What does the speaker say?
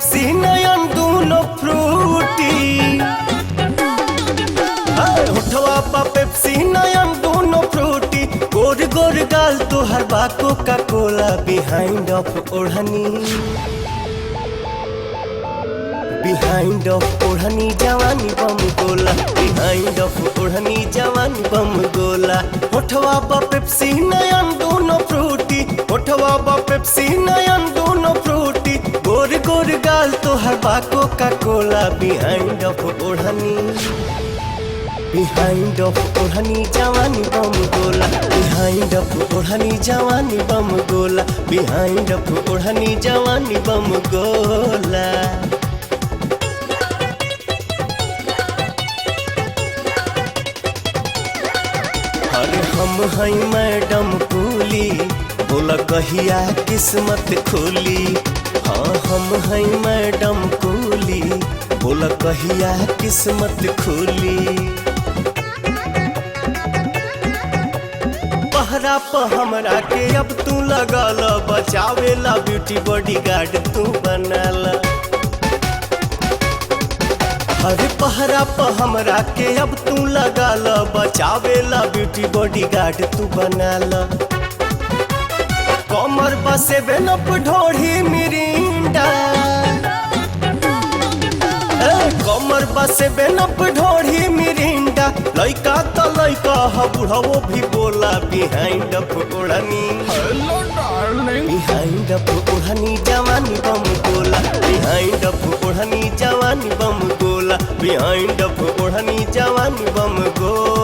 Pepsi नयन दोनों फ्रूटी। होठवा पा पेप्सी नयन दोनों फ्रूटी। गोर गोर गाल तोहर बा कोका कोला। बिहाइंड ऑफ ओढ़नी, बिहाइंड ऑफ ओढ़नी जवानी बम गोला। बिहाइंड ऑफ ओढ़नी जवानी बम गोला। होठवा बा पेप्सी नयन दोनों फ्रूटी। होठवा बा पेप्सी नयन दोनों फ्रूटी। गोर गोर गाल तोहर बा कोका कोला। बिहाइंड ऑफ ओढ़नी, बिहाइंड ऑफ ओढ़नी जवानी बम गोला। बिहाइंड ऑफ ओढ़नी जवानी बम गोला। बिहाइंड ऑफ ओढ़नी जवानी बम गोला। अरे हम हैं मैडम कूली, बोला कहिया किस्मत खोली। हाँ हम हैं मैडम कूली, बोला कहिया किस्मत खोली। पहरा प हमरा के अब तू लगल, बचावेला ब्यूटी बॉडी गार्ड तू बनाला। अरे पहरा प हमरा के अब तू लगाल, बचावेला ब्यूटी बॉडी गार्ड तू बनाला। कमर बसे बेनप ढोढ़ी मिरिंडा। कमर बसे बेनप ढोढ़ी मिरिंडा। लइका त लइका ह बुढ़ाओ भी बोला। बिहाइंड ऑफ ओढ़नी, बिहाइंड ऑफ ओढ़नी जवानी बम गोला। बिहाइंड ऑफ ओढ़नी जवानी बम गोला। बिहाइंड ऑफ ओढ़नी जवानी बम गोला।